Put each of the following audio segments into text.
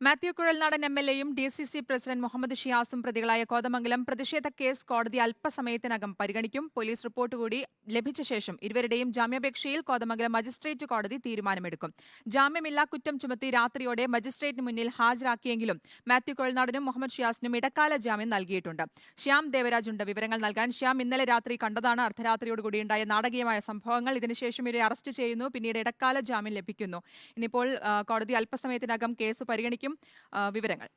Mathew Kuzhalnadan എം.എൽ.എയും DCC president Muhammad ഷിയാസും പ്രതികളായ കോതമംഗലം പ്രതിഷേധ case കോടതി അല്പസമയത്തിനകം പരിഗണിക്കും. പോലീസ് റിപ്പോർട്ട് കൂടി ലഭിച്ച ശേഷം ഇരുവരുടെയും ജാമ്യാപേക്ഷയിൽ കോതമംഗലം മജിസ്ട്രേറ്റ് കോടതി തീരുമാനമെടുക്കും. ജാമ്യമില്ലാ കുറ്റം ചുമത്തി രാത്രിയോടെ മജിസ്ട്രേറ്റിന് മുന്നിൽ ഹാജരാക്കിയെങ്കിലും മാത്യു കുഴൽനാടനും മുഹമ്മദ് ഷിയാസിനും ഇടക്കാല ജാമ്യം നൽകിയിട്ടുണ്ട്. ശ്യാം ദേവരാജ് ഉണ്ട് വിവരങ്ങൾ നൽകാൻ. ശ്യാം, ഇന്നലെ രാത്രി കണ്ടതാണ് അർദ്ധരാത്രിയോടുകൂടിയുണ്ടായ നാടകീയമായ സംഭവങ്ങൾ. ഇതിനുശേഷം ഇവരെ അറസ്റ്റ് ചെയ്യുന്നു, പിന്നീട് ഇടക്കാല ജാമ്യം ലഭിക്കുന്നു. ഇനിയിപ്പോൾ കോടതി അല്പസമയത്തിനകം കേസ് പരിഗണിക്കും. വിവരങ്ങൾ.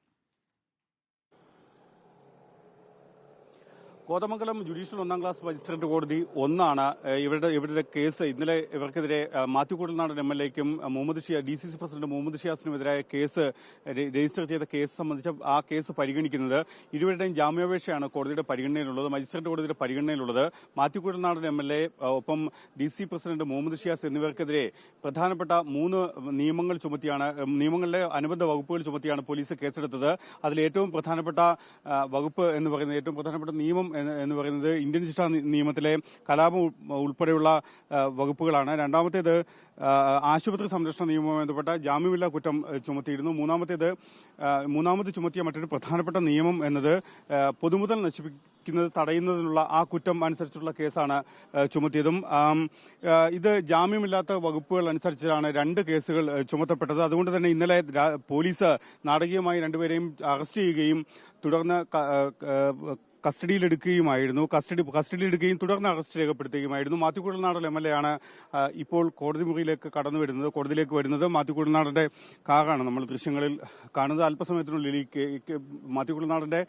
കോതമംഗലം ജുഡീഷ്യൽ ഒന്നാം ക്ലാസ് മജിസ്ട്രേറ്റ് കോടതി ഒന്നാണ് ഇവരുടെ കേസ്. ഇന്നലെ ഇവർക്കെതിരെ മാത്യു കുഴൽനാടൻ എം.എൽ.എക്കും ഡി.സി.സി പ്രസിഡന്റ് മുഹമ്മദ് ഷിയാസിനുമെതിരായ കേസ് രജിസ്റ്റർ ചെയ്ത കേസ് സംബന്ധിച്ച ആ കേസ് പരിഗണിക്കുന്നത്. ഇരുവരുടെയും ജാമ്യാപേക്ഷയാണ് കോടതിയുടെ പരിഗണനയിലുള്ളത്, മജിസ്ട്രേറ്റ് കോടതിയുടെ പരിഗണനയിലുള്ളത്. മാത്യു കുഴൽനാടൻ എം.എൽ.എ ഒപ്പം ഡി.സി പ്രസിഡന്റ് മുഹമ്മദ് ഷിയാസ് എന്നിവർക്കെതിരെ പ്രധാനപ്പെട്ട 3 നിയമങ്ങളിലെ അനുബന്ധ വകുപ്പുകൾ ചുമത്തിയാണ് പോലീസ് കേസെടുത്തത്. അതിൽ ഏറ്റവും പ്രധാനപ്പെട്ട വകുപ്പ് എന്ന് പറയുന്നത്, ഏറ്റവും പ്രധാനപ്പെട്ട നിയമം എന്ന് പറയുന്നത് ഇന്ത്യൻ ശിക്ഷാ നിയമത്തിലെ കലാപം ഉൾപ്പെടെയുള്ള വകുപ്പുകളാണ്. രണ്ടാമത്തേത് ആശുപത്രി സംരക്ഷണ നിയമവുമായി ബന്ധപ്പെട്ട ജാമ്യമില്ലാ കുറ്റം ചുമത്തിയിരുന്നു. മൂന്നാമത് ചുമത്തിയ മറ്റൊരു പ്രധാനപ്പെട്ട നിയമം എന്നത് പൊതുമുതൽ നശിപ്പിക്കുന്നത് തടയുന്നതിനുള്ള ആ കുറ്റം അനുസരിച്ചുള്ള കേസാണ് ചുമത്തിയതും. ഇത് ജാമ്യമില്ലാത്ത വകുപ്പുകൾ അനുസരിച്ചാണ് 2 കേസുകൾ ചുമത്തപ്പെട്ടത്. അതുകൊണ്ട് തന്നെ ഇന്നലെ പോലീസ് നാടകീയമായി രണ്ടുപേരെയും അറസ്റ്റ് ചെയ്യുകയും തുടർന്ന് കസ്റ്റഡിയിലെടുക്കുകയും തുടർന്ന് അറസ്റ്റ് രേഖപ്പെടുത്തുകയുമായിരുന്നു. മാത്യു കുഴൽനാടൻ എം.എൽ.എ ആണ് ഇപ്പോൾ കോടതി മുറിയിലേക്ക് കോടതിയിലേക്ക് വരുന്നത്. മാത്യു കുഴൽനാടന്റെ കാറാണ് നമ്മൾ ദൃശ്യങ്ങളിൽ കാണുന്നത്. അല്പസമയത്തിനുള്ളിൽ മാത്യു കുഴൽനാടന്റെ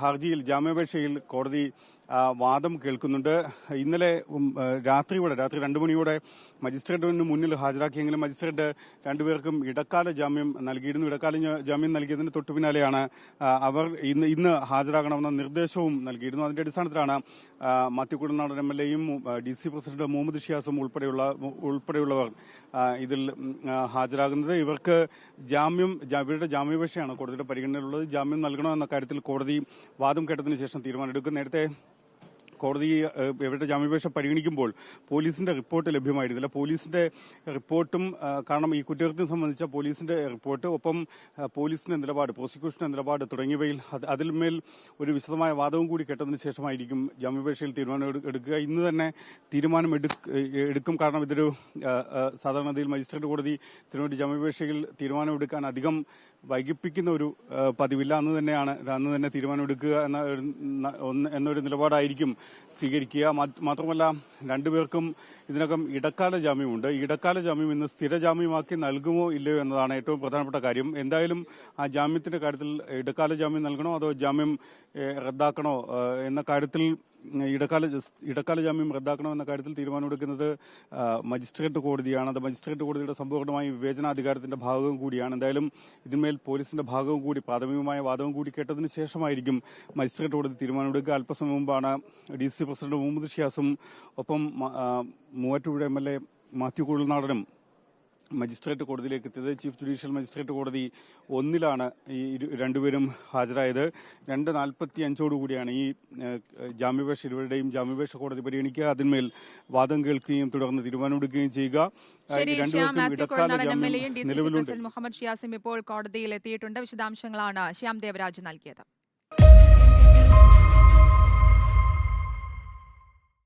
ഹർജിയിൽ ജാമ്യാപേക്ഷയിൽ കോടതി വാദം കേൾക്കുന്നുണ്ട്. ഇന്നലെ രാത്രി 2 മണിയോടെ മജിസ്ട്രേറ്റിന് മുന്നിൽ ഹാജരാക്കിയെങ്കിലും മജിസ്ട്രേറ്റ് രണ്ടുപേർക്കും ഇടക്കാല ജാമ്യം നൽകിയിരുന്നു. ഇടക്കാല ജാമ്യം നൽകിയതിന് തൊട്ടു പിന്നാലെയാണ് അവർ ഇന്ന് ഹാജരാകണമെന്ന നിർദ്ദേശവും നൽകിയിരുന്നു. അതിന്റെ അടിസ്ഥാനത്തിലാണ് മാത്യു കുഴൽനാടൻ എം.എൽ.എയും ഡി.സി പ്രസിഡന്റ് മുഹമ്മദ് ഷിയാസും ഉൾപ്പെടെയുള്ളവർ ഇതിൽ ഹാജരാകുന്നത്. ഇവരുടെ ജാമ്യാപേക്ഷയാണ് കോടതിയുടെ പരിഗണനയിലുള്ളത്. ജാമ്യം നൽകണോ എന്ന കാര്യത്തിൽ കോടതി വാദം കേട്ടതിനു ശേഷം തീരുമാനമെടുക്കും. നേരത്തെ കോടതി ഇവരുടെ ജാമ്യാപേക്ഷ പരിഗണിക്കുമ്പോൾ പോലീസിന്റെ റിപ്പോർട്ട് ലഭ്യമായിരുന്നില്ല. പോലീസിന്റെ റിപ്പോർട്ടും കാരണം ഈ കുറ്റകൃത്യം സംബന്ധിച്ച പോലീസിന്റെ റിപ്പോർട്ട്, ഒപ്പം പോലീസിന്റെ നിലപാട്, പ്രോസിക്യൂഷന്റെ നിലപാട് തുടങ്ങിയവയിൽ അതിന്മേൽ ഒരു വിശദമായ വാദവും കൂടി കേട്ടതിന് ശേഷമായിരിക്കും ജാമ്യാപേക്ഷയിൽ തീരുമാനം എടുക്കുക. ഇന്ന് തന്നെ തീരുമാനം എടുക്കും. കാരണം ഇതൊരു സാധാരണഗതിയിൽ മജിസ്ട്രേറ്റ് കോടതി ഇതിനുവേണ്ടി ജാമ്യാപേക്ഷയിൽ തീരുമാനമെടുക്കാൻ അധികം വൈകിപ്പിക്കുന്ന ഒരു പതിവില്ല. അന്ന് തന്നെ തീരുമാനമെടുക്കുക എന്നൊരു നിലപാടായിരിക്കും സ്വീകരിക്കുക. മാത്രമല്ല രണ്ടുപേർക്കും ഇതിനകം ഇടക്കാല ജാമ്യമുണ്ട്. ഇടക്കാല ജാമ്യം ഇന്ന് സ്ഥിര ജാമ്യമാക്കി നൽകുമോ ഇല്ലയോ എന്നതാണ് ഏറ്റവും പ്രധാനപ്പെട്ട കാര്യം. എന്തായാലും ആ ജാമ്യത്തിന്റെ കാര്യത്തിൽ ഇടക്കാല ജാമ്യം നൽകണോ അതോ ജാമ്യം റദ്ദാക്കണോ എന്ന കാര്യത്തിൽ ഇടക്കാല ജാമ്യം റദ്ദാക്കണോ എന്ന കാര്യത്തിൽ തീരുമാനമെടുക്കുന്നത് മജിസ്ട്രേറ്റ് കോടതിയാണ്. അത് മജിസ്ട്രേറ്റ് കോടതിയുടെ സമ്പൂർണ്ണമായി വിവേചനാധികാരത്തിന്റെ ഭാഗവും കൂടിയാണ്. എന്തായാലും ഇതിന്മേൽ പോലീസിന്റെ ഭാഗവും കൂടി, പ്രാഥമികമായ വാദവും കൂടി കേട്ടതിന് ശേഷമായിരിക്കും മജിസ്ട്രേറ്റ് കോടതി തീരുമാനമെടുക്കുക. അല്പസമയം മുമ്പാണ് ഡി.സി പ്രസിഡന്റ് മുഹമ്മദ് ഷിയാസും ഒപ്പം മൂവാറ്റുപുഴ എം.എൽ.എ മാത്യു കുഴൽനാടനും മജിസ്ട്രേറ്റ് കോടതിയിലേക്ക് എത്തിയത്. ചീഫ് ജുഡീഷ്യൽ മജിസ്ട്രേറ്റ് കോടതി 1 ഈ രണ്ടുപേരും ഹാജരായത്. 2:45 ഈ ഇരുവരുടെയും ജാമ്യാപേക്ഷ കോടതി പരിഗണിക്കുക, അതിന്മേൽ വാദം കേൾക്കുകയും തുടർന്ന് തീരുമാനമെടുക്കുകയും ചെയ്യുക. മുഹമ്മദ് ഷിയാസും ഇപ്പോൾ കോടതിയിൽ എത്തിയിട്ടുണ്ട്. വിശദാംശങ്ങളാണ് ശ്യാം ദേവരാജ് നൽകിയത്.